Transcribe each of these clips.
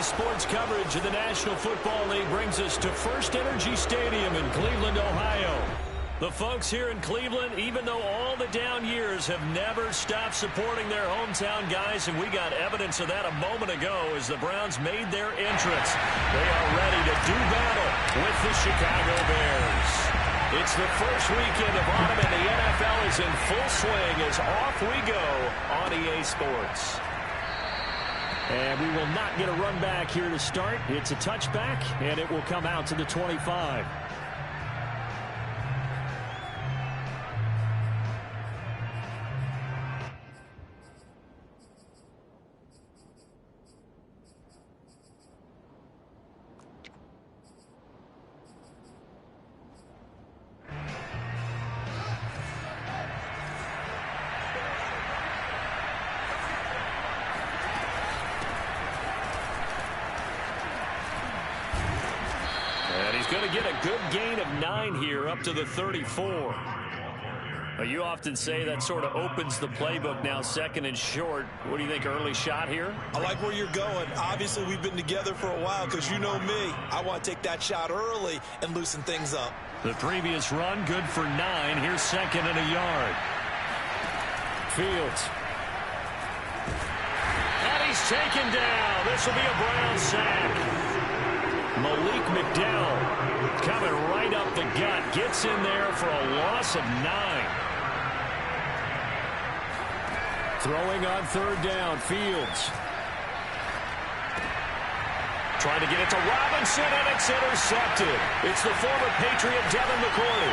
Today's sports coverage of the National Football League brings us to First Energy Stadium in Cleveland, Ohio. The folks here in Cleveland, even though all the down years, have never stopped supporting their hometown guys, and we got evidence of that a moment ago as the Browns made their entrance. They are ready to do battle with the Chicago Bears. It's the first weekend of autumn, and the NFL is in full swing as off we go on EA Sports. And we will not get a run back here to start. It's a touchback, and it will come out to the 25. Going to get a good gain of 9 here up to the 34. But you often say that sort of opens the playbook now, second and short. What do you think, early shot here? I like where you're going. Obviously, we've been together for a while because you know me. I want to take that shot early and loosen things up. The previous run, good for 9. Here's second and a yard. Fields. And he's taken down. This will be a Brown sack. Malik McDowell coming right up the gut. Gets in there for a loss of 9. Throwing on third down. Fields. Trying to get it to Robinson, and it's intercepted. It's the former Patriot Devin McCourty.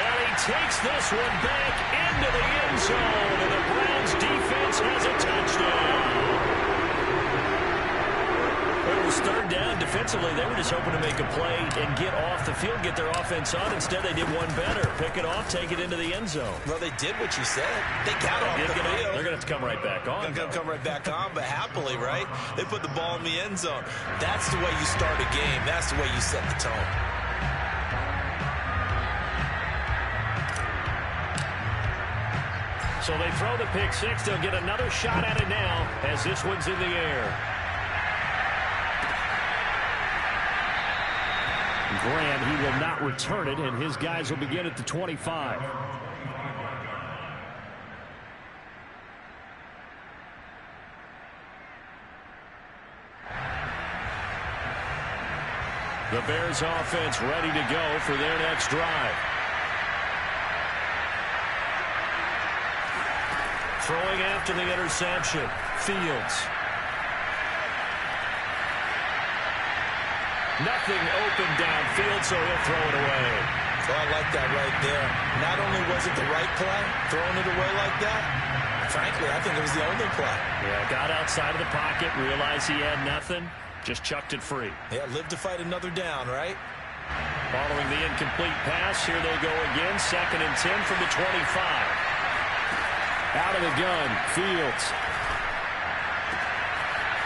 And he takes this one back into the end zone, and the Browns defense has a touchdown. It was third down. Defensively, they were just hoping to make a play and get off the field, get their offense on. Instead, they did one better. Pick it off, take it into the end zone. Well, they did what you said. They got off the field. They're going to have to come right back on. They're going to come right back on, but happily, right? They put the ball in the end zone. That's the way you start a game. That's the way you set the tone. So they throw the pick six. They'll get another shot at it now as this one's in the air. Graham, he will not return it, and his guys will begin at the 25. The Bears offense ready to go for their next drive. Throwing after the interception. Fields. Nothing open downfield, so he'll throw it away. Oh, I like that right there. Not only was it the right play, throwing it away like that, frankly, I think it was the only play. Yeah, got outside of the pocket, realized he had nothing, just chucked it free. Yeah, live to fight another down, right? Following the incomplete pass, here they go again, 2nd and 10 from the 25. Out of the gun, Fields.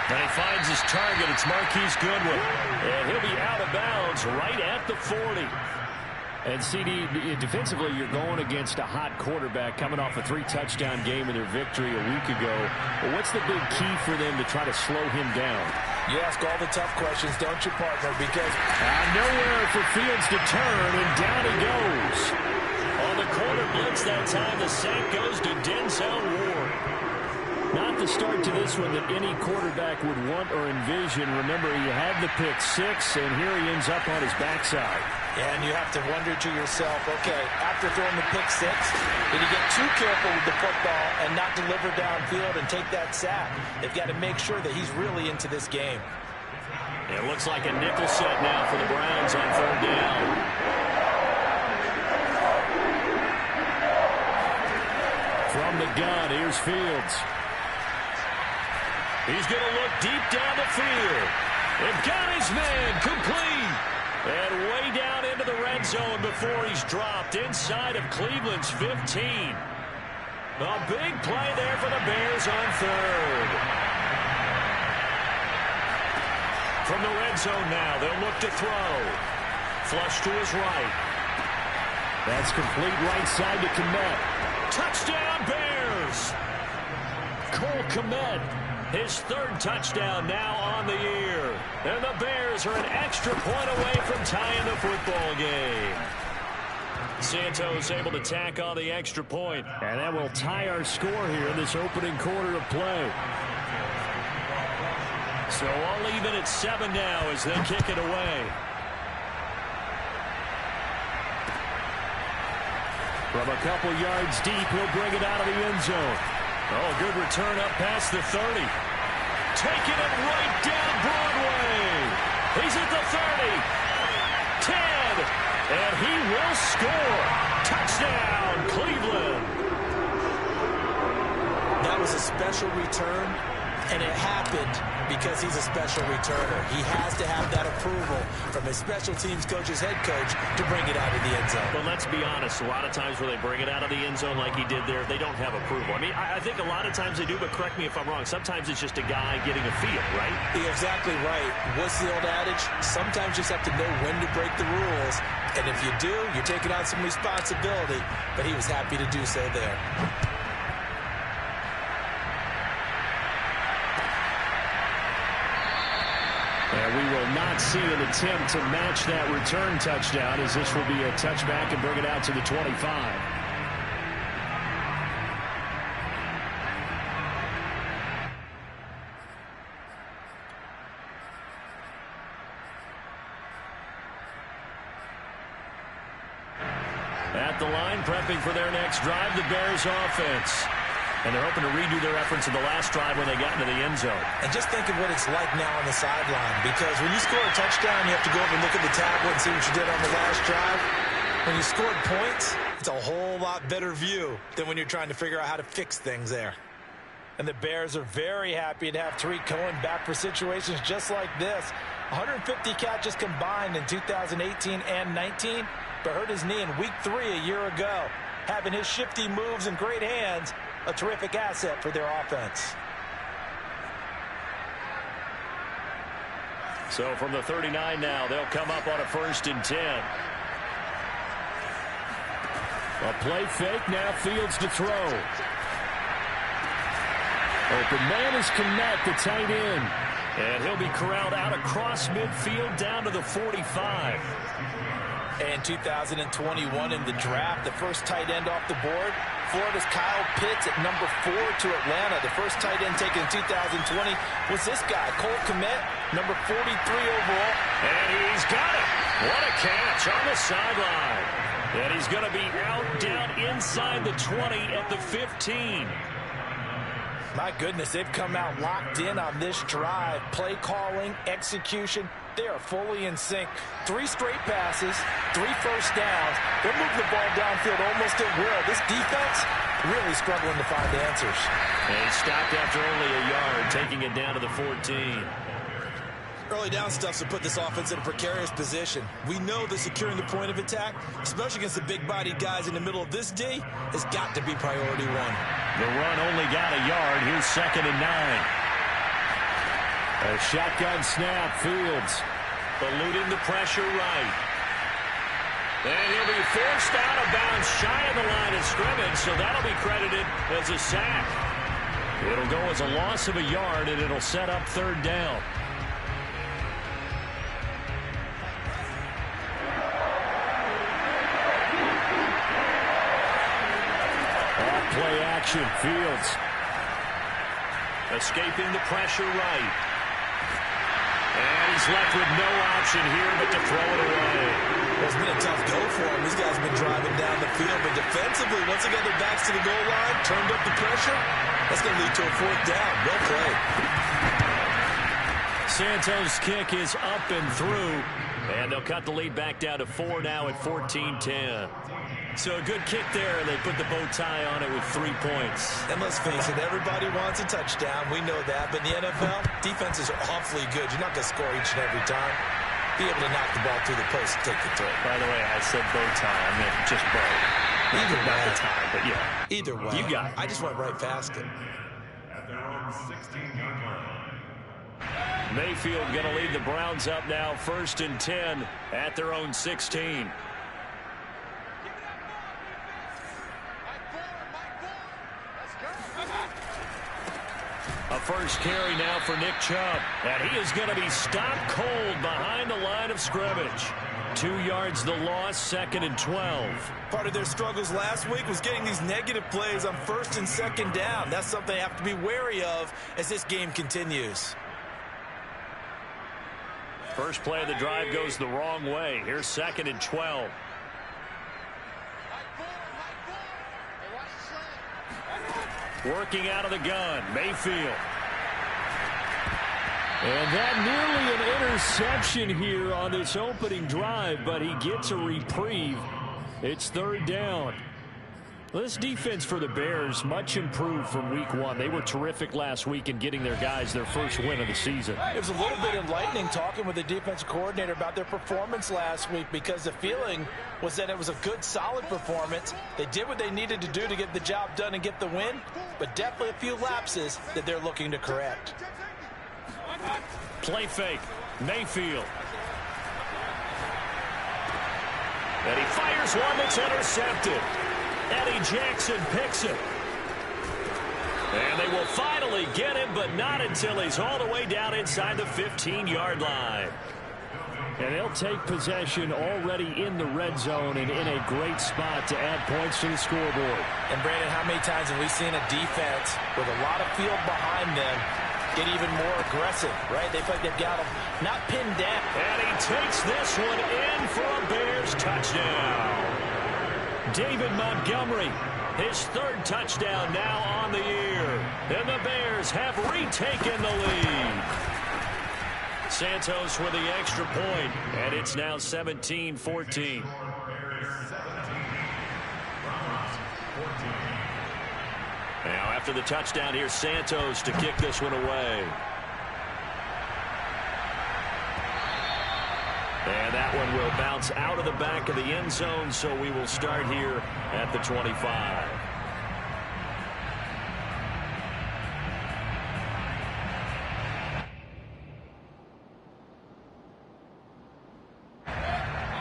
And he finds his target. It's Marquise Goodwin. And he'll be out of bounds right at the 40. And, CD, defensively, you're going against a hot quarterback coming off a 3-touchdown game in their victory a week ago. But what's the big key for them to try to slow him down? You ask all the tough questions, don't you, partner? Because nowhere for Fields to turn, and down he goes. On the corner blitz that time, the sack goes to Denzel Ward. Not the start to this one that any quarterback would want or envision. Remember, he had the pick six, and here he ends up on his backside. Yeah, and you have to wonder to yourself, okay, after throwing the pick six, did he get too careful with the football and not deliver downfield and take that sack? They've got to make sure that he's really into this game. It looks like a nickel set now for the Browns on third down. From the gun, here's Fields. He's going to look deep down the field. They've got his man complete. And way down into the red zone before he's dropped inside of Cleveland's 15. A big play there for the Bears on third. From the red zone now, they'll look to throw. Flush to his right. That's complete right side to Kmet. Touchdown, Bears! Cole Kmet His third touchdown now on the year. And the Bears are an extra point away from tying the football game. Santos able to tack on the extra point. And that will tie our score here in this opening quarter of play. So all even at 7 now as they kick it away. From a couple yards deep, he'll bring it out of the end zone. Oh, good return up past the 30. Taking it right down Broadway. He's at the 30. 10. And he will score. Touchdown, Cleveland. That was a special return, and it happened because he's a special returner. He has to have that approval from his special teams coach's head coach to bring it out of the end zone. But let's be honest, a lot of times where they bring it out of the end zone like he did there, they don't have approval. I mean, I think a lot of times they do, but correct me if I'm wrong. Sometimes it's just a guy getting a feel, right? You're exactly right. What's the old adage? Sometimes you just have to know when to break the rules. And if you do, you're taking on some responsibility. But he was happy to do so there. And we will not see an attempt to match that return touchdown, as this will be a touchback and bring it out to the 25. At the line, prepping for their next drive, the Bears offense. And they're hoping to redo their efforts in the last drive when they got into the end zone. And just think of what it's like now on the sideline. Because when you score a touchdown, you have to go over and look at the tablet and see what you did on the last drive. When you scored points, it's a whole lot better view than when you're trying to figure out how to fix things there. And the Bears are very happy to have Tariq Cohen back for situations just like this. 150 catches combined in 2018 and 19, but hurt his knee in week 3 a year ago. Having his shifty moves and great hands, a terrific asset for their offense. So from the 39 now, they'll come up on a 1st and 10. A play fake, now Fields to throw. Open man is Connect, the tight end. And he'll be corralled out across midfield down to the 45. And 2021 in the draft, the first tight end off the board, Florida's Kyle Pitts at number 4 to Atlanta. The first tight end taken in 2020 was this guy, Cole Kmet, number 43 overall. And he's got it. What a catch on the sideline. And he's going to be out down inside the 20 at the 15. My goodness, they've come out locked in on this drive. Play calling, execution, they are fully in sync. 3 straight passes, 3 first downs. They'll move the ball downfield almost at will. This defense really struggling to find answers. And he stopped after only a yard, taking it down to the 14. Early down stuff to put this offense in a precarious position. We know that securing the point of attack, especially against the big-bodied guys in the middle of this D, has got to be priority 1. The run only got a yard. Here's 2nd and 9. A shotgun snap, Fields eluding the pressure right. And he'll be forced out of bounds shy of the line of scrimmage, so that'll be credited as a sack. It'll go as a loss of a yard, and it'll set up 3rd down. Play action, Fields escaping the pressure right. And he's left with no option here but to throw it away. It's been a tough go for him. These guys have been driving down the field, but defensively, once they got their backs to the goal line, turned up the pressure, that's going to lead to a 4th down. Well played. Santos' kick is up and through, and they'll cut the lead back down to 4 now at 14-10. So a good kick there, and they put the bow tie on it with 3 points. And let's face it, everybody wants a touchdown. We know that. But in the NFL, defense is awfully good. You're not going to score each and every time. Be able to knock the ball through the post and take the throw. By the way, I said bow tie. I meant just bow. Either way. Not the tie, but yeah. Either way. You got it. I just went right past it. Mayfield going to lead the Browns up now, 1st and 10 at their own 16. A first carry now for Nick Chubb. And he is going to be stopped cold behind the line of scrimmage. 2 yards the loss, 2nd and 12. Part of their struggles last week was getting these negative plays on 1st and 2nd down. That's something they have to be wary of as this game continues. First play of the drive goes the wrong way. Here's 2nd and 12. Working out of the gun, Mayfield. And that nearly an interception here on this opening drive, but he gets a reprieve. It's 3rd down. Well, this defense for the Bears, much improved from week 1. They were terrific last week in getting their guys their first win of the season. It was a little bit enlightening talking with the defensive coordinator about their performance last week, because the feeling was that it was a good, solid performance. They did what they needed to do to get the job done and get the win, but definitely a few lapses that they're looking to correct. Play fake, Mayfield. And he fires one that's intercepted. Eddie Jackson picks it. And they will finally get him, but not until he's all the way down inside the 15-yard line. And they'll take possession already in the red zone and in a great spot to add points to the scoreboard. And, Brandon, how many times have we seen a defense with a lot of field behind them get even more aggressive, right? They feel like they've got them not pinned down. And he takes this one in for a Bears touchdown. David Montgomery, his 3rd touchdown now on the year. And the Bears have retaken the lead. Santos with the extra point, and it's now 17-14. Now after the touchdown, here's Santos to kick this one away. And that one will bounce out of the back of the end zone, so we will start here at the 25.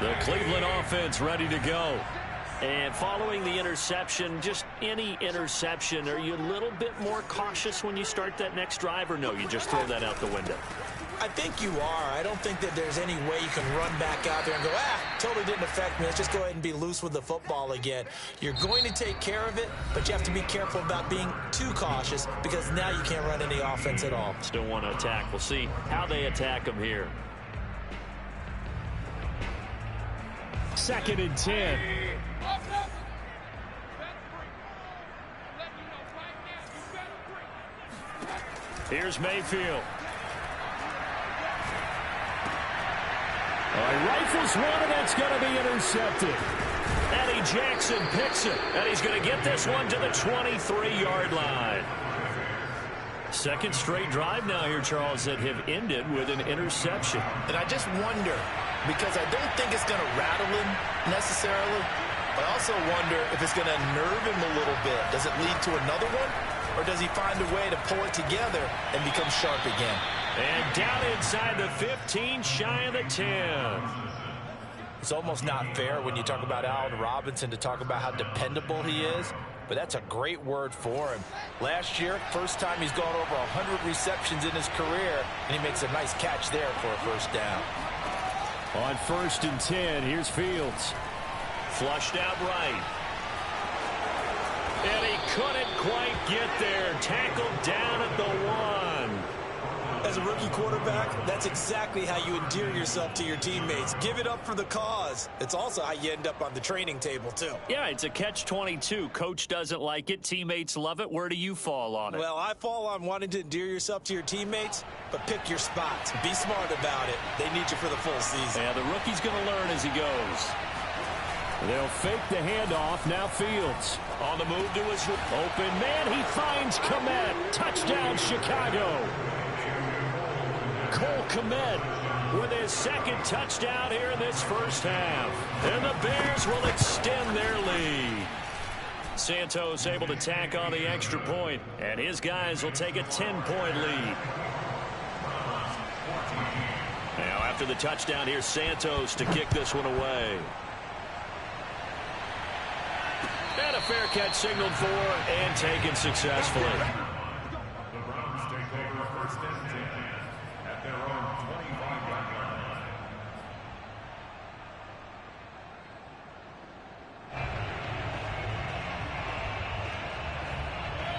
The Cleveland offense ready to go. And following the interception, just any interception, are you a little bit more cautious when you start that next drive, or no, you just throw that out the window? I think you are. I don't think that there's any way you can run back out there and go, totally didn't affect me. Let's just go ahead and be loose with the football again. You're going to take care of it, but you have to be careful about being too cautious, because now you can't run any offense at all. Still want to attack. We'll see how they attack them here. 2nd and 10. Here's Mayfield. He rifles one, and that's going to be intercepted. Eddie Jackson picks it, and he's going to get this one to the 23-yard line. 2nd straight drive now here, Charles, that have ended with an interception. And I just wonder, because I don't think it's going to rattle him necessarily, but I also wonder if it's going to nerve him a little bit. Does it lead to another one, or does he find a way to pull it together and become sharp again? And down inside the 15, shy of the 10. It's almost not fair when you talk about Allen Robinson to talk about how dependable he is, but that's a great word for him. Last year, first time he's gone over 100 receptions in his career, and he makes a nice catch there for a 1st down. On 1st and 10, here's Fields. Flushed out right. And he couldn't quite get there. Tackled down at the 1. As a rookie quarterback, that's exactly how you endear yourself to your teammates. Give it up for the cause. It's also how you end up on the training table, too. Yeah, it's a catch-22. Coach doesn't like it. Teammates love it. Where do you fall on it? Well, I fall on wanting to endear yourself to your teammates, but pick your spots. Be smart about it. They need you for the full season. Yeah, the rookie's going to learn as he goes. They'll fake the handoff. Now Fields on the move to his open man. He finds Kmet. Touchdown, Chicago. Cole Kmet with his 2nd touchdown here in this 1st half. And the Bears will extend their lead. Santos able to tack on the extra point, and his guys will take a 10-point lead. Now after the touchdown, here's Santos to kick this one away. And a fair catch signaled for and taken successfully.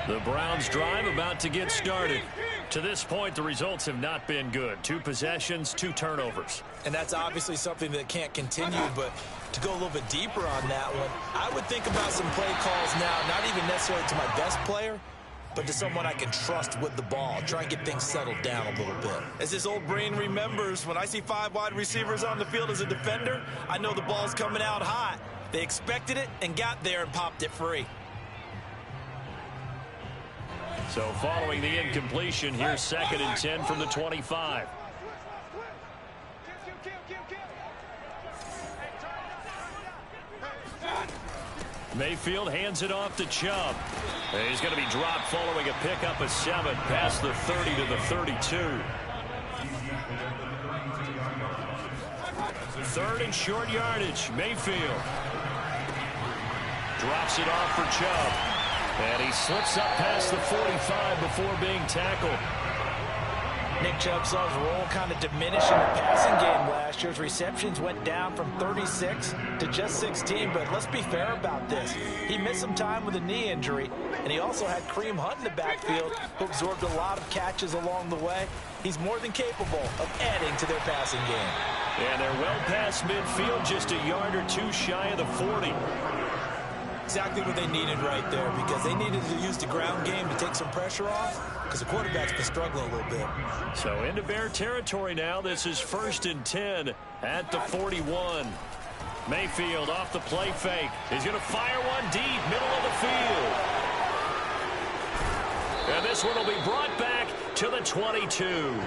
The Browns drive about to get started. To this point, the results have not been good. 2 possessions, 2 turnovers. And that's obviously something that can't continue, but to go a little bit deeper on that one, I would think about some play calls now, not even necessarily to my best player, but to someone I can trust with the ball. Try and get things settled down a little bit. As this old brain remembers, when I see 5 wide receivers on the field as a defender, I know the ball's coming out hot. They expected it and got there and popped it free. So following the incompletion, here's 2nd and 10 from the 25. Mayfield hands it off to Chubb. He's going to be dropped following a pickup of 7 past the 30 to the 32. 3rd and short yardage. Mayfield drops it off for Chubb. And he slips up past the 45 before being tackled. Nick Chubb saw his role kind of diminish in the passing game last year. His receptions went down from 36 to just 16, but let's be fair about this. He missed some time with a knee injury, and he also had Kareem Hunt in the backfield, who absorbed a lot of catches along the way. He's more than capable of adding to their passing game. And they're well past midfield, just a yard or 2 shy of the 40. Exactly what they needed right there, because they needed to use the ground game to take some pressure off, because the quarterback's been struggling a little bit. So into Bear territory now. This is 1st and 10 at the 41. Mayfield off the play fake. He's going to fire one deep, middle of the field. And this one will be brought back to the 22.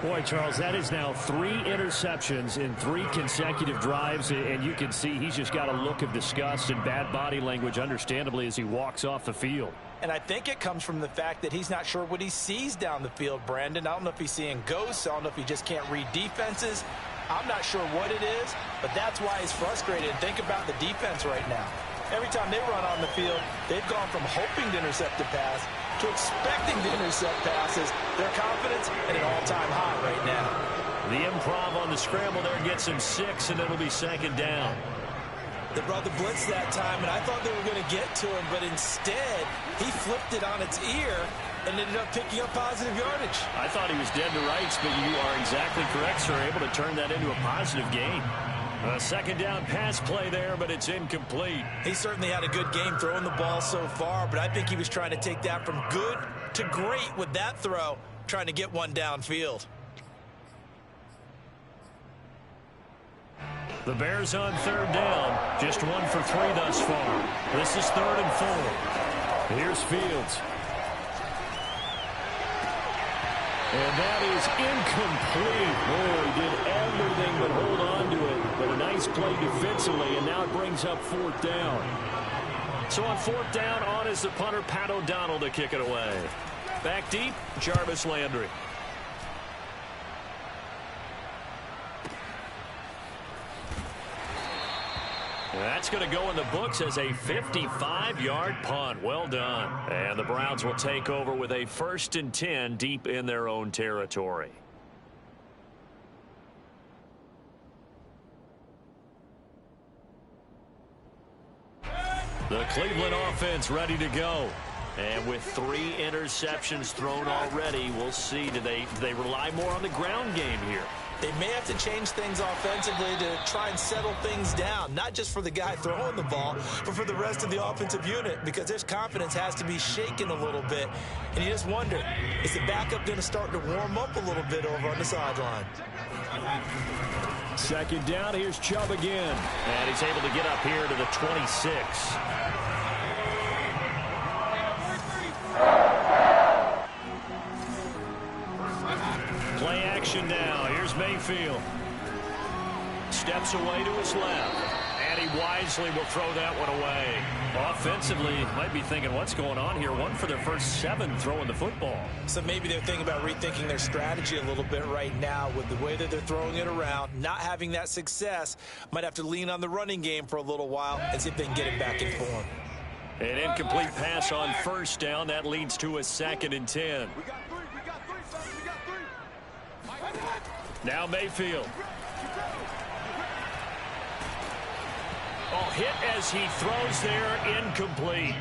Boy, Charles, that is now 3 interceptions in 3 consecutive drives, and you can see he's just got a look of disgust and bad body language, understandably, as he walks off the field. And I think it comes from the fact that he's not sure what he sees down the field, Brandon. I don't know if he's seeing ghosts. I don't know if he just can't read defenses. I'm not sure what it is, but that's why he's frustrated. And think about the defense right now. Every time they run on the field, they've gone from hoping to intercept a pass to expecting to intercept passes. Their confidence at an all-time high right now. The improv on the scramble there gets him 6, and it'll be 2nd down. They brought the blitz that time, and I thought they were going to get to him, but instead, he flipped it on its ear and ended up picking up positive yardage. I thought he was dead to rights, but you are exactly correct, sir. Able to turn that into a positive gain. A 2nd down pass play there, but it's incomplete. He certainly had a good game throwing the ball so far, but I think he was trying to take that from good to great with that throw, trying to get one downfield. The Bears on 3rd down. Just 1 for 3 thus far. This is 3rd and 4. Here's Fields. And that is incomplete. Oh, he did everything but hold on to it. But a nice play defensively, and now it brings up 4th down. So on 4th down, on is the punter, Pat O'Donnell, to kick it away. Back deep, Jarvis Landry. That's going to go in the books as a 55-yard punt. Well done. And the Browns will take over with a 1st and 10 deep in their own territory. The Cleveland offense ready to go. And with 3 interceptions thrown already, we'll see. Do they rely more on the ground game here? They may have to change things offensively to try and settle things down, not just for the guy throwing the ball, but for the rest of the offensive unit, because their confidence has to be shaken a little bit. And you just wonder, is the backup going to start to warm up a little bit over on the sideline? 2nd down, here's Chubb again. And he's able to get up here to the 26. Play action now. Here's Mayfield. Steps away to his left. And he wisely will throw that one away. Offensively, might be thinking, what's going on here? 1 for their first 7 throwing the football. So maybe they're thinking about rethinking their strategy a little bit right now with the way that they're throwing it around. Not having that success. Might have to lean on the running game for a little while and see if they can get it back in form. An incomplete pass on 1st down. That leads to a 2nd and 10. Now Mayfield. Oh, hit as he throws there, incomplete.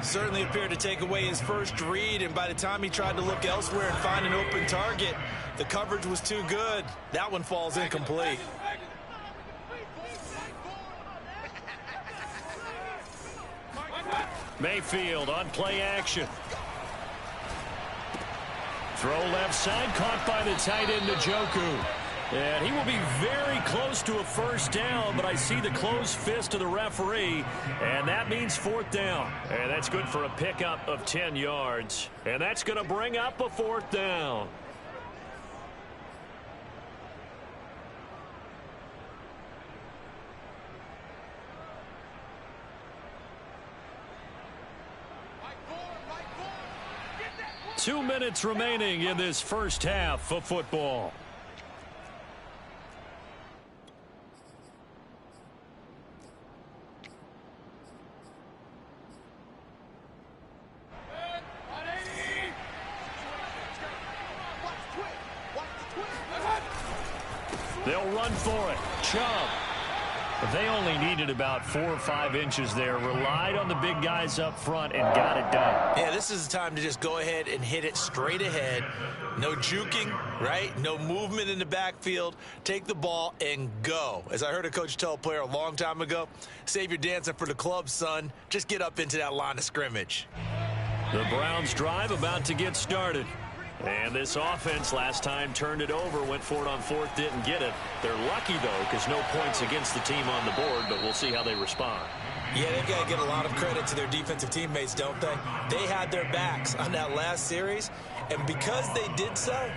Certainly appeared to take away his first read, and by the time he tried to look elsewhere and find an open target, the coverage was too good. That one falls incomplete. Mayfield on play action. Throw left side, caught by the tight end, Njoku. And he will be very close to a first down, but I see the closed fist of the referee, and that means fourth down. And that's good for a pickup of 10 yards. And that's going to bring up a fourth down. Two minutes remaining in this first half of football. They'll run for it. Chubb. They only needed about 4 or 5 inches there. Relied on the big guys up front and got it done. Yeah, this is the time to just go ahead and hit it straight ahead. No juking, right? No movement in the backfield. Take the ball and go. As I heard a coach tell a player a long time ago, save your dancing for the club, son. Just get up into that line of scrimmage. The Browns drive about to get started. And this offense last time turned it over, went for it on fourth, didn't get it. They're lucky, though, because no points against the team on the board, but we'll see how they respond. Yeah, they've got to get a lot of credit to their defensive teammates, don't they? They had their backs on that last series, and because they did so,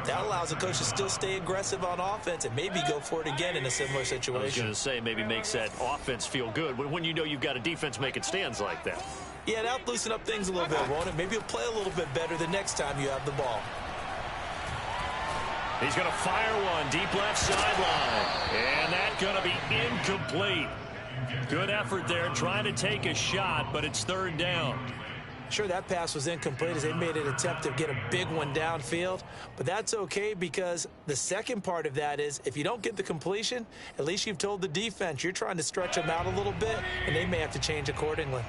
that allows the coach to still stay aggressive on offense and maybe go for it again in a similar situation. I was going to say, maybe makes that offense feel good when you know you've got a defense making stands like that. Yeah, that'll loosen up things a little bit, won't it? Maybe you'll play a little bit better the next time you have the ball. He's going to fire one deep left sideline. And that's going to be incomplete. Good effort there trying to take a shot, but it's third down. Sure, that pass was incomplete as they made an attempt to get a big one downfield. But that's okay because the second part of that is if you don't get the completion, at least you've told the defense you're trying to stretch them out a little bit, and they may have to change accordingly.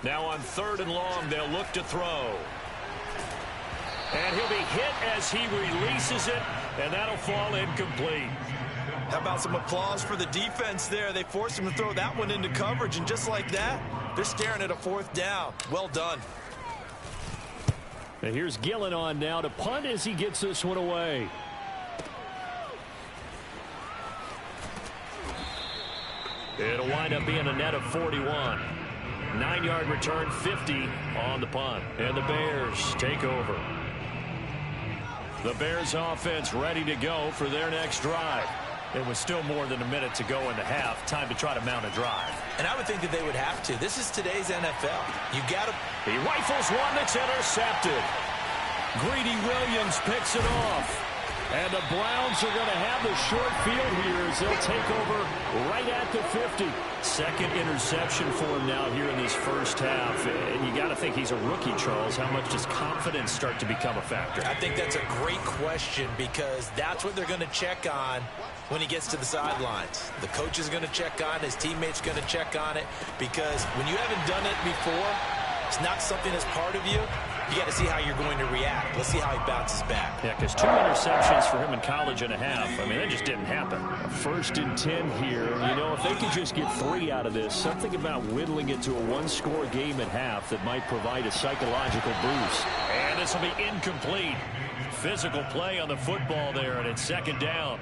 Now on third and long, they'll look to throw. And he'll be hit as he releases it, and that'll fall incomplete. How about some applause for the defense there? They forced him to throw that one into coverage, and just like that, they're staring at a fourth down. Well done. And here's Gillen on now to punt as he gets this one away. It'll wind up being a net of 41. 9-yard return, 50 on the punt. And the Bears take over. The Bears offense ready to go for their next drive. It was still more than a minute to go in the half. Time to try to mount a drive. And I would think that they would have to. This is today's NFL. You got to. He rifles one that's intercepted. Greedy Williams picks it off. And the Browns are going to have the short field here as they'll take over right at the 50. Second interception for him now here in this first half. And you got to think he's a rookie, Charles. How much does confidence start to become a factor? I think that's a great question because that's what they're going to check on when he gets to the sidelines. The coach is going to check on, his teammates going to check on it because when you haven't done it before, it's not something that's part of you. You got to see how you're going to react. Let's see how he bounces back. Yeah, because 2 interceptions for him in college and a half. I mean, that just didn't happen. First and 10 here. You know, if they could just get 3 out of this, something about whittling it to a one-score game at half that might provide a psychological boost. And this will be incomplete. Physical play on the football there, and it's second down.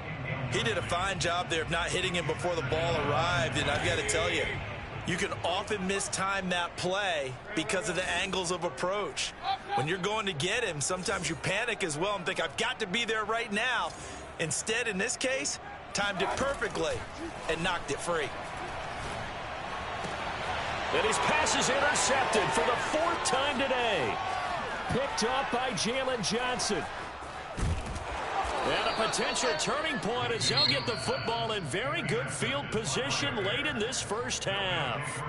He did a fine job there of not hitting him before the ball arrived, and I've got to tell you, you can often mistime that play because of the angles of approach. When you're going to get him, sometimes you panic as well and think, I've got to be there right now. Instead, in this case, timed it perfectly and knocked it free. And his pass is intercepted for the 4th time today. Picked up by Jalen Johnson. And a potential turning point as they'll get the football in very good field position late in this first half.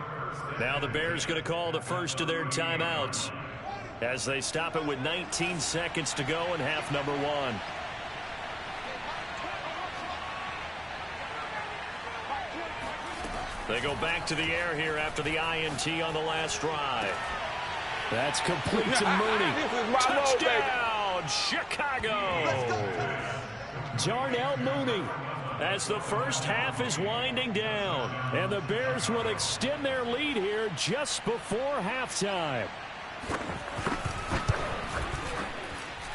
Now the Bears going to call the first of their timeouts as they stop it with 19 seconds to go in half number 1. They go back to the air here after the INT on the last drive. That's complete to Mooney. Touchdown, Chicago. Darnell Mooney, as the first half is winding down. And the Bears will extend their lead here just before halftime.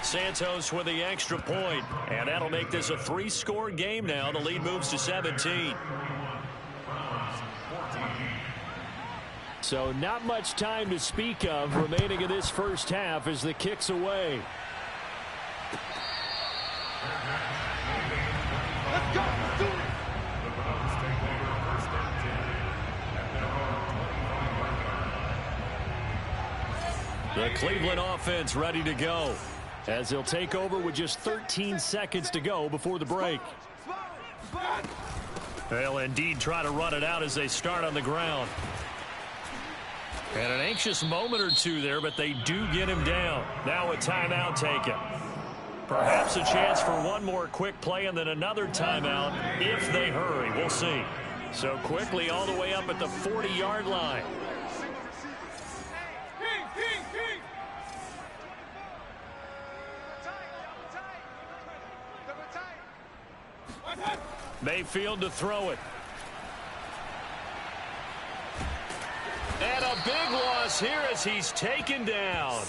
Santos with the extra point, and that'll make this a 3-score game now. The lead moves to 17. So not much time to speak of remaining in this first half as the kick's away. Let's go. Let's do it. The Cleveland offense ready to go as they'll take over with just 13 seconds to go before the break. They'll indeed try to run it out as they start on the ground. And an anxious moment or two there, but they do get him down. Now a timeout taken. Perhaps a chance for one more quick play and then another timeout if they hurry. We'll see. So quickly all the way up at the 40-yard line. Mayfield to throw it. And a big loss here as he's taken down.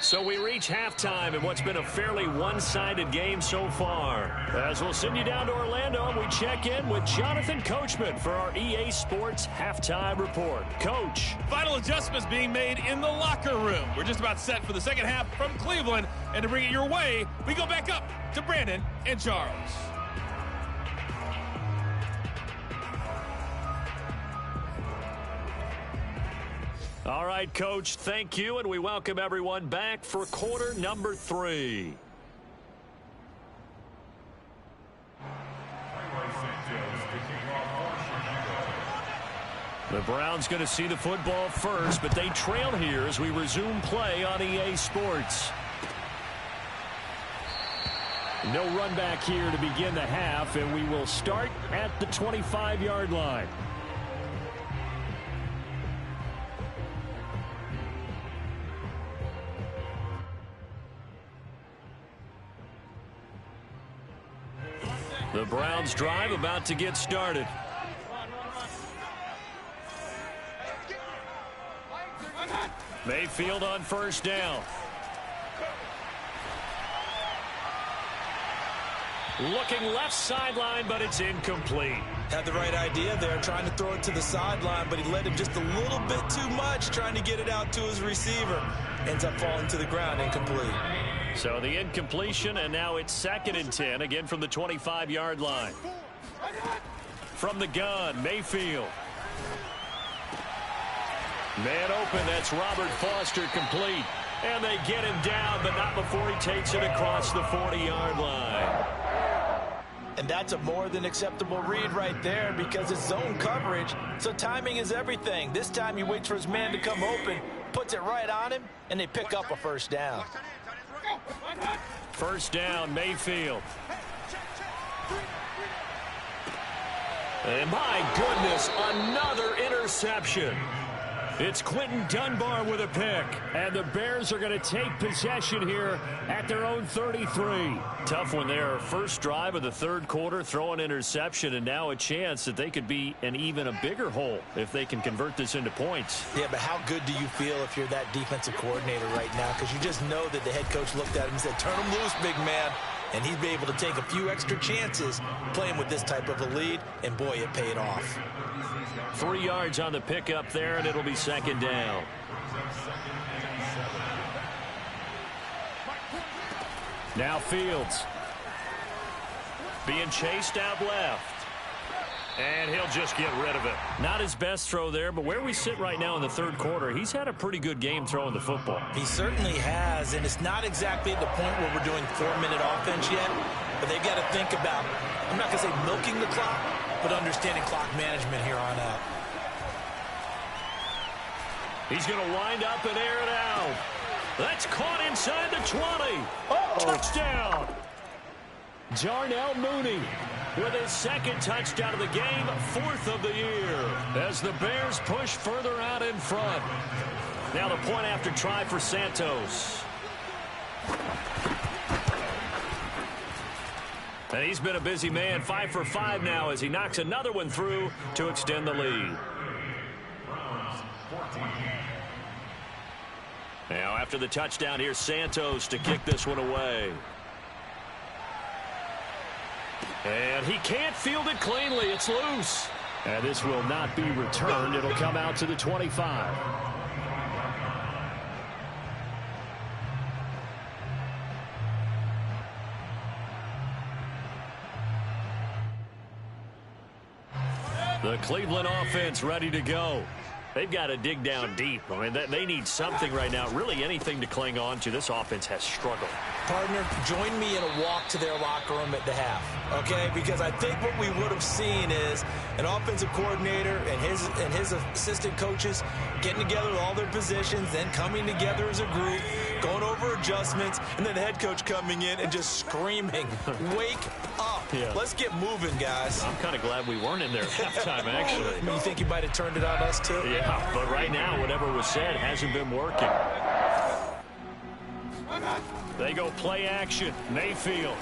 So we reach halftime in what's been a fairly one-sided game so far. As we'll send you down to Orlando, we check in with Jonathan Coachman for our EA Sports Halftime Report. Coach. Final adjustments being made in the locker room. We're just about set for the second half from Cleveland. And to bring it your way, we go back up to Brandon and Charles. All right, Coach, thank you, and we welcome everyone back for quarter number 3. The Browns going to see the football first, but they trail here as we resume play on EA Sports. No run back here to begin the half, and we will start at the 25-yard line. The Browns drive about to get started. Mayfield on first down. Looking left sideline, but it's incomplete. Had the right idea there, trying to throw it to the sideline, but he led him just a little bit too much, trying to get it out to his receiver. Ends up falling to the ground, incomplete. So the incompletion, and now it's 2nd and 10, again from the 25-yard line. From the gun, Mayfield. Man open, that's Robert Foster, complete. And they get him down, but not before he takes it across the 40-yard line. And that's a more than acceptable read right there because it's zone coverage, so timing is everything. This time he waits for his man to come open, puts it right on him, and they pick up a first down. First down, Mayfield. And my goodness, another interception. It's Quentin Dunbar with a pick, and the Bears are going to take possession here at their own 33. Tough one there. First drive of the third quarter, throw an interception, and now a chance that they could be in even a bigger hole if they can convert this into points. Yeah, but how good do you feel if you're that defensive coordinator right now? Because you just know that the head coach looked at him and said, turn him loose, big man. And he'd be able to take a few extra chances playing with this type of a lead, and boy, it paid off. 3 yards on the pickup there, and it'll be 2nd down. Now Fields. Being chased out left. And he'll just get rid of it. Not his best throw there, but where we sit right now in the third quarter, he's had a pretty good game throwing the football. He certainly has, and it's not exactly at the point where we're doing 4-minute offense yet, but they've got to think about, I'm not going to say milking the clock, but understanding clock management here on out. He's going to wind up and air it out. That's caught inside the 20. Touchdown. Darnell Mooney. with his second touchdown of the game, 4th of the year, as the Bears push further out in front. Now the point after try for Santos. And he's been a busy man, 5 for 5 now as he knocks another one through to extend the lead. Now after the touchdown, here's Santos to kick this one away. And he can't field it cleanly. It's loose. And this will not be returned. It'll come out to the 25. The Cleveland offense ready to go. They've got to dig down deep. I mean, they need something right now, really anything to cling on to. This offense has struggled. Partner, join me in a walk to their locker room at the half, okay? Because I think what we would have seen is an offensive coordinator and his assistant coaches getting together with all their positions, then coming together as a group, going over adjustments, and then the head coach coming in and just screaming, wake up. Yeah. Let's get moving, guys. I'm kind of glad we weren't in there at halftime, actually. You think he might have turned it on us, too? Yeah, but right now, whatever was said hasn't been working. They go play action. Mayfield.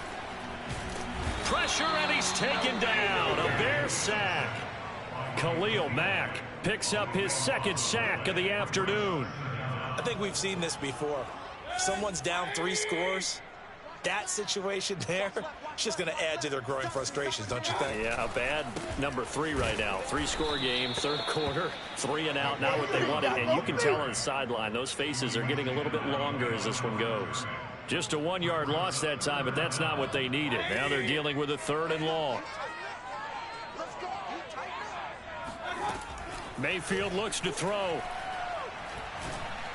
Pressure, and he's taken down. A Bear sack. Khalil Mack picks up his second sack of the afternoon. I think we've seen this before. Someone's down 3 scores. That situation there, it's just going to add to their growing frustrations, don't you think? Yeah, a bad number 3 right now. 3-score game, third quarter, 3 and out, not what they wanted. And you can tell on the sideline, those faces are getting a little bit longer as this one goes. Just a 1-yard loss that time, but that's not what they needed. Now they're dealing with a 3rd and long. Mayfield looks to throw.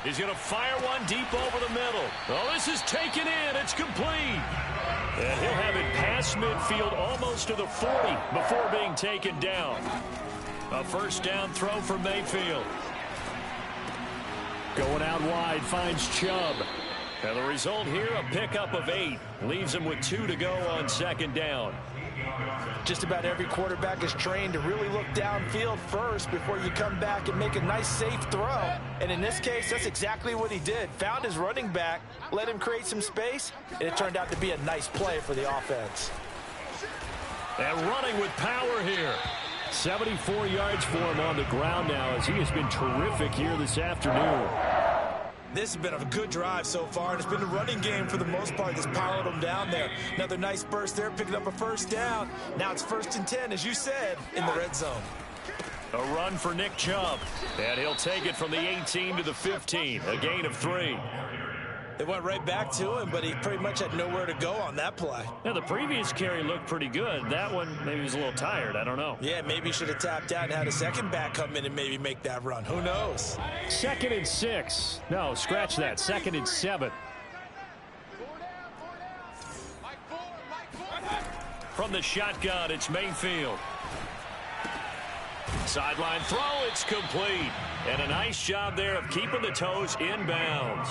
He's going to fire one deep over the middle. Oh, this is taken in. It's complete. And he'll have it past midfield almost to the 40 before being taken down. A first down throw for Mayfield. Going out wide, finds Chubb. And the result here, a pickup of 8. Leaves him with 2 to go on second down. Just about every quarterback is trained to really look downfield first before you come back and make a nice, safe throw. And in this case, that's exactly what he did. Found his running back, let him create some space, and it turned out to be a nice play for the offense. And running with power here. 74 yards for him on the ground now as he has been terrific here this afternoon. This has been a good drive so far, and it's been a running game for the most part that's powered them down there. Another nice burst there, picking up a first down. Now it's 1st and 10, as you said, in the red zone. A run for Nick Chubb, and he'll take it from the 18 to the 15, a gain of 3. They went right back to him, but he pretty much had nowhere to go on that play. Now, the previous carry looked pretty good. That one, maybe he was a little tired. I don't know. Yeah, maybe he should have tapped out and had a second back come in and maybe make that run. Who knows? 2nd and 6. No, scratch that. 2nd and 7. From the shotgun, it's Mayfield. Sideline throw, it's complete. And a nice job there of keeping the toes inbounds.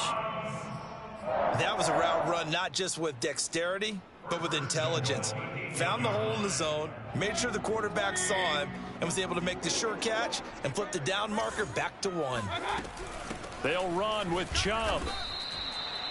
That was a route run not just with dexterity, but with intelligence. Found the hole in the zone, made sure the quarterback saw him, and was able to make the sure catch and flip the down marker back to 1. They'll run with Chubb.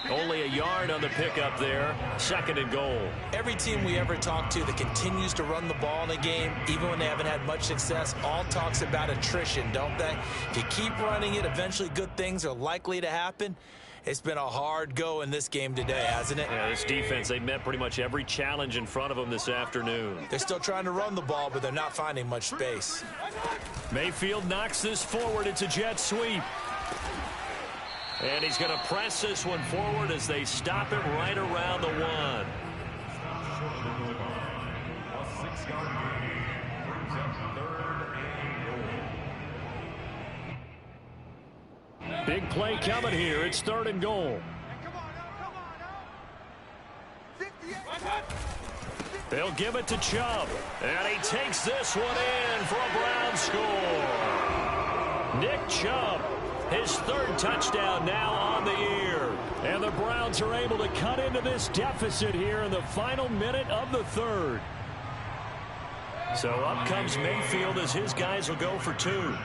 Only a yard on the pickup there. 2nd and goal. Every team we ever talk to that continues to run the ball in a game, even when they haven't had much success, all talks about attrition, don't they? If you keep running it, eventually good things are likely to happen. It's been a hard go in this game today, hasn't it? Yeah, this defense, they met pretty much every challenge in front of them this afternoon. They're still trying to run the ball, but they're not finding much space. Mayfield knocks this forward. It's a jet sweep. And he's going to press this one forward as they stop him right around the 1. Big play coming here. It's 3rd and goal. They'll give it to Chubb. And he takes this one in for a Brown score. Nick Chubb, his 3rd touchdown now on the year. And the Browns are able to cut into this deficit here in the final minute of the 3rd. So up comes Mayfield as his guys will go for 2.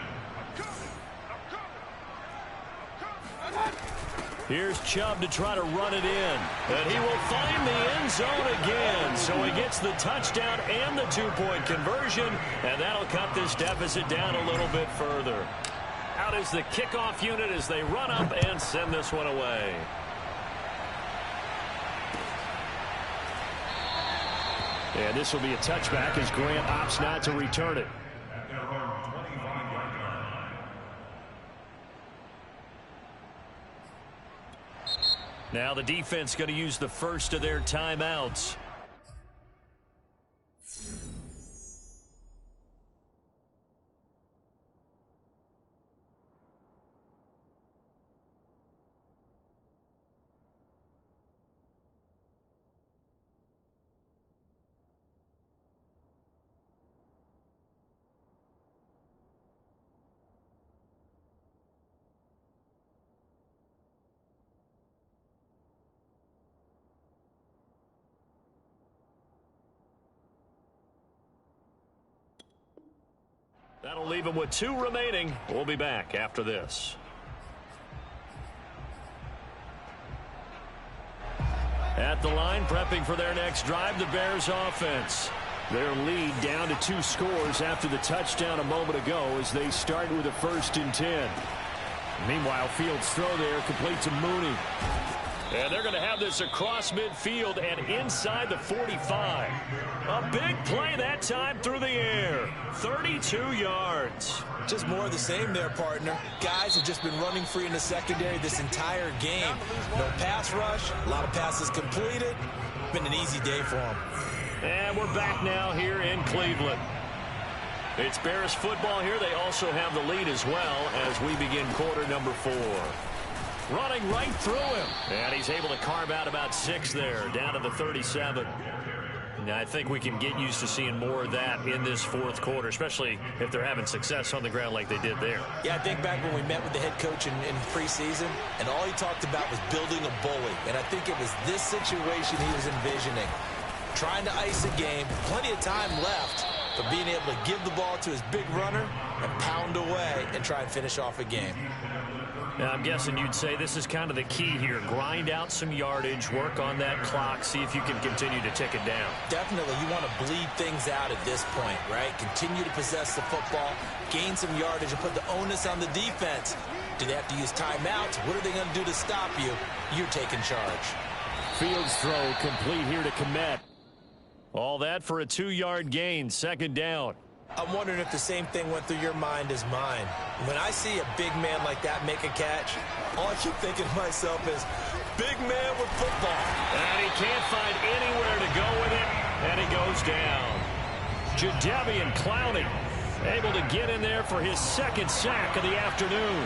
Here's Chubb to try to run it in. And he will find the end zone again. So he gets the touchdown and the 2-point conversion. And that'll cut this deficit down a little bit further. Out is the kickoff unit as they run up and send this one away. And this will be a touchback as Grant opts not to return it. Now the defense going to use the first of their timeouts. That'll leave him with 2 remaining. We'll be back after this. At the line, prepping for their next drive, the Bears offense. Their lead down to 2 scores after the touchdown a moment ago as they start with a 1st and 10. Meanwhile, Fields' throw there complete to Mooney. And they're going to have this across midfield and inside the 45. A big play that time through the air. 32 yards. Just more of the same there, partner. Guys have just been running free in the secondary this entire game. No pass rush, a lot of passes completed. Been an easy day for them. And we're back now here in Cleveland. It's Bears football here. They also have the lead as well as we begin quarter number 4. Running right through him. And he's able to carve out about 6 there, down to the 37. Now, I think we can get used to seeing more of that in this 4th quarter, especially if they're having success on the ground like they did there. Yeah, I think back when we met with the head coach in preseason, and all he talked about was building a bully. And I think it was this situation he was envisioning. Trying to ice a game, plenty of time left, but being able to give the ball to his big runner and pound away and try and finish off a game. Now, I'm guessing you'd say this is kind of the key here. Grind out some yardage, work on that clock, see if you can continue to tick it down. Definitely. You want to bleed things out at this point, right? Continue to possess the football, gain some yardage, and put the onus on the defense. Do they have to use timeouts? What are they going to do to stop you? You're taking charge. Fields throw complete here to Kmet. All that for a 2-yard gain, 2nd down. I'm wondering if the same thing went through your mind as mine. When I see a big man like that make a catch, all I keep thinking to myself is, big man with football. And he can't find anywhere to go with it, and he goes down. Jadeveon Clowney able to get in there for his 2nd sack of the afternoon.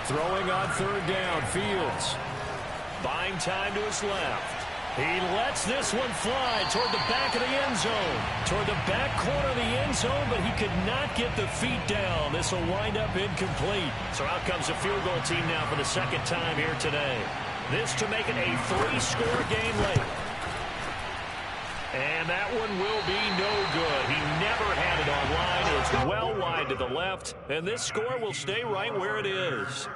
Throwing on 3rd down, Fields. Buying time to his left. He lets this one fly toward the back of the end zone. Toward the back corner of the end zone, but he could not get the feet down. This will wind up incomplete. So out comes a field goal team now for the 2nd time here today. This to make it a 3-score game late. And that one will be no good. He never had it online. It's well wide to the left. And this score will stay right where it is.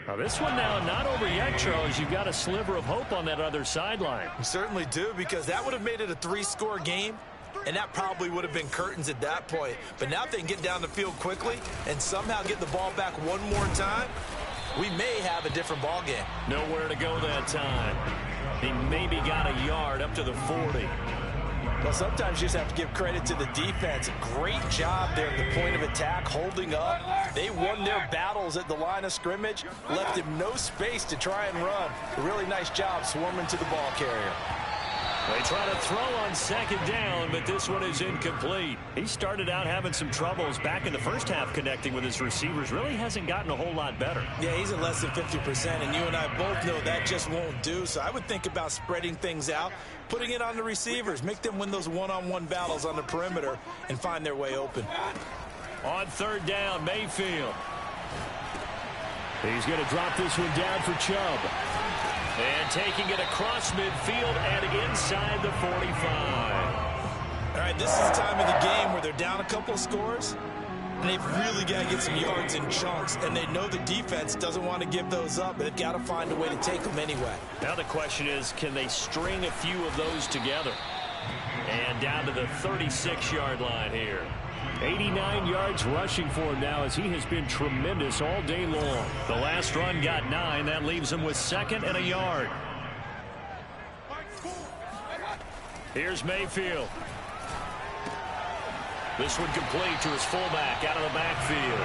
Now this one now not over yet, Charles. You've got a sliver of hope on that other sideline. You certainly do, because that would have made it a 3-score game, and that probably would have been curtains at that point. But now if they can get down the field quickly and somehow get the ball back one more time, we may have a different ball game. Nowhere to go that time. He maybe got a yard up to the 40. Well, sometimes you just have to give credit to the defense. Great job there at the point of attack, holding up. They won their battles at the line of scrimmage, left him no space to try and run. A really nice job swarming to the ball carrier. They try to throw on 2nd down, but this one is incomplete. He started out having some troubles back in the first half connecting with his receivers. Really hasn't gotten a whole lot better. Yeah, he's at less than 50%, and you and I both know that just won't do. So I would think about spreading things out, putting it on the receivers, make them win those one-on-one battles on the perimeter and find their way open. On 3rd down, Mayfield. He's going to drop this one down for Chubb. And taking it across midfield and inside the 45. Yeah, this is the time of the game where they're down a couple of scores, and they've really got to get some yards in chunks, and they know the defense doesn't want to give those up, but they've got to find a way to take them anyway. Now the question is, can they string a few of those together? And down to the 36-yard line here. 89 yards rushing for him now as he has been tremendous all day long. The last run got 9. That leaves him with 2nd and a yard. Here's Mayfield. This one complete to his fullback out of the backfield.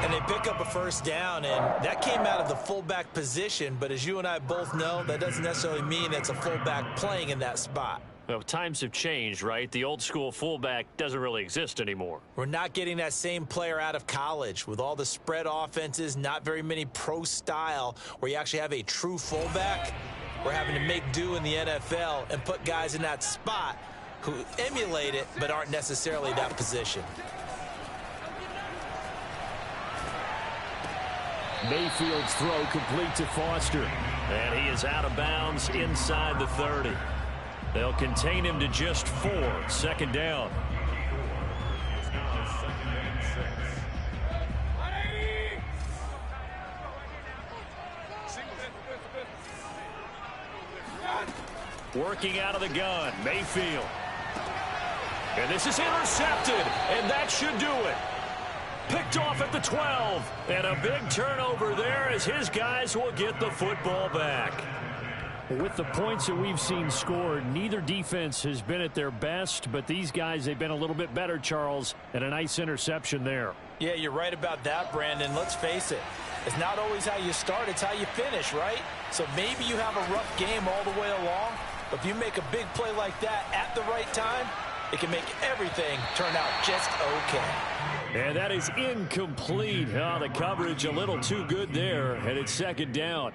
And they pick up a first down, and that came out of the fullback position, but as you and I both know, that doesn't necessarily mean it's a fullback playing in that spot. Well, times have changed, right? The old school fullback doesn't really exist anymore. We're not getting that same player out of college with all the spread offenses, not very many pro style where you actually have a true fullback. We're having to make do in the NFL and put guys in that spot who emulate it but aren't necessarily that position. Mayfield's throw complete to Foster. And he is out of bounds inside the 30. They'll contain him to just 4. 2nd down. Working out of the gun, Mayfield. And this is intercepted, and that should do it. Picked off at the 12, and a big turnover there as his guys will get the football back. With the points that we've seen scored, neither defense has been at their best, but these guys, they've been a little bit better, Charles, and a nice interception there. Yeah, you're right about that, Brandon. Let's face it. It's not always how you start, it's how you finish, right? So maybe you have a rough game all the way along, but if you make a big play like that at the right time, it can make everything turn out just okay. And that is incomplete. Oh, the coverage a little too good there, and it's 2nd down.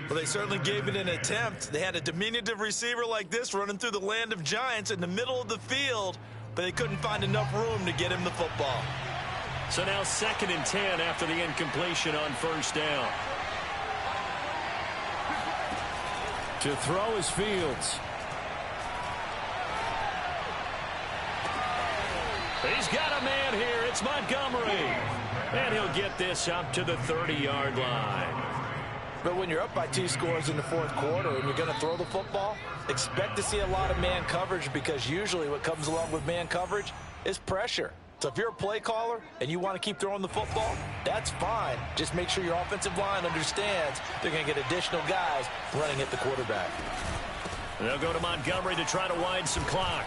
Well, they certainly gave it an attempt. They had a diminutive receiver like this running through the land of giants in the middle of the field, but they couldn't find enough room to get him the football. So now 2nd and 10 after the incompletion on 1st down. To throw is Fields. He's got a man here. It's Montgomery. And he'll get this up to the 30-yard line. But when you're up by 2 scores in the 4th quarter and you're going to throw the football, expect to see a lot of man coverage because usually what comes along with man coverage is pressure. So if you're a play caller and you want to keep throwing the football, that's fine. Just make sure your offensive line understands they're going to get additional guys running at the quarterback. They'll go to Montgomery to try to wind some clock.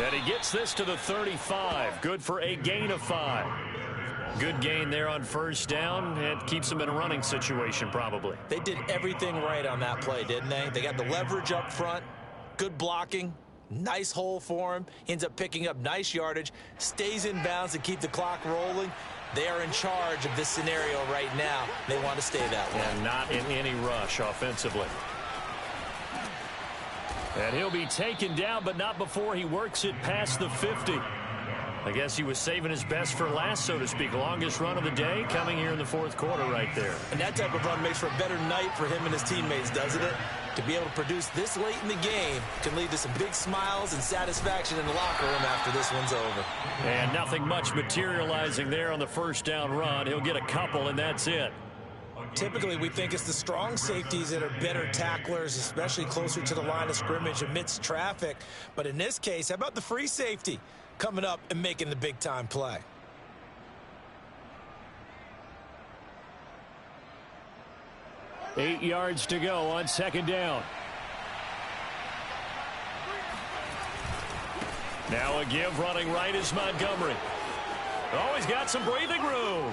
And he gets this to the 35. Good for a gain of 5. Good gain there on 1st down. It keeps them in a running situation probably. They did everything right on that play, didn't they? They got the leverage up front, good blocking, nice hole for him. He ends up picking up nice yardage, stays in bounds to keep the clock rolling. They are in charge of this scenario right now. They want to stay that way. And not in any rush offensively. And he'll be taken down, but not before he works it past the 50. I guess he was saving his best for last, so to speak. Longest run of the day coming here in the 4th quarter right there. And that type of run makes for a better night for him and his teammates, doesn't it? To be able to produce this late in the game can lead to some big smiles and satisfaction in the locker room after this one's over. And nothing much materializing there on the 1st down run. He'll get a couple, and that's it. Typically, we think it's the strong safeties that are better tacklers, especially closer to the line of scrimmage amidst traffic. But in this case, how about the free safety coming up and making the big-time play? Eight yards to go on 2nd down. Now a give running right is Montgomery. Oh, he's got some breathing room.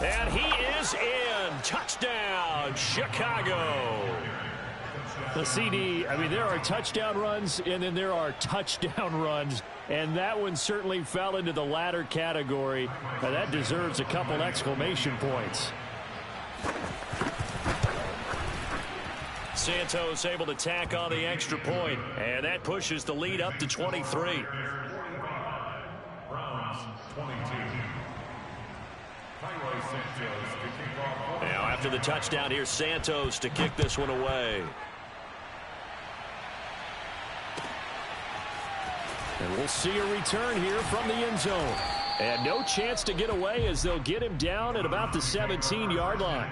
And he is in. Touchdown, Chicago. The CD, I mean, there are touchdown runs, and then there are touchdown runs. And that one certainly fell into the latter category. Now, that deserves a couple exclamation points. Santos able to tack on the extra point, and that pushes the lead up to 23. Now after the touchdown, here's Santos to kick this one away. And we'll see a return here from the end zone. And no chance to get away as they'll get him down at about the 17-yard line.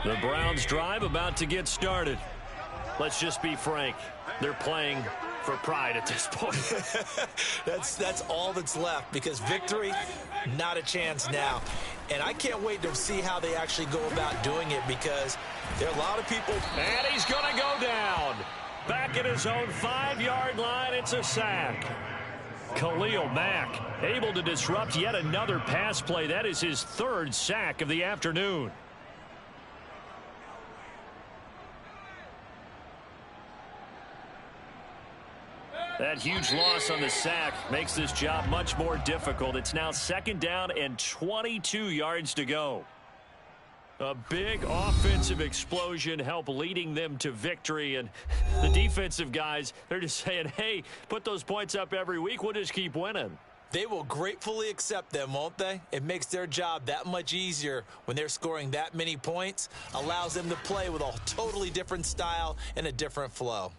The Browns drive about to get started. Let's just be frank. They're playing for pride at this point. That's all that's left, because victory, not a chance now. And I can't wait to see how they actually go about doing it, because there are a lot of people. And he's going to go down. Back at his own 5-yard line, it's a sack. Khalil Mack able to disrupt yet another pass play. That is his 3rd sack of the afternoon. That huge loss on the sack makes this job much more difficult. It's now 2nd down and 22 yards to go. A big offensive explosion helped leading them to victory. And the defensive guys, they're just saying, hey, put those points up every week. We'll just keep winning. They will gratefully accept them, won't they? It makes their job that much easier when they're scoring that many points. Allows them to play with a totally different style and a different flow.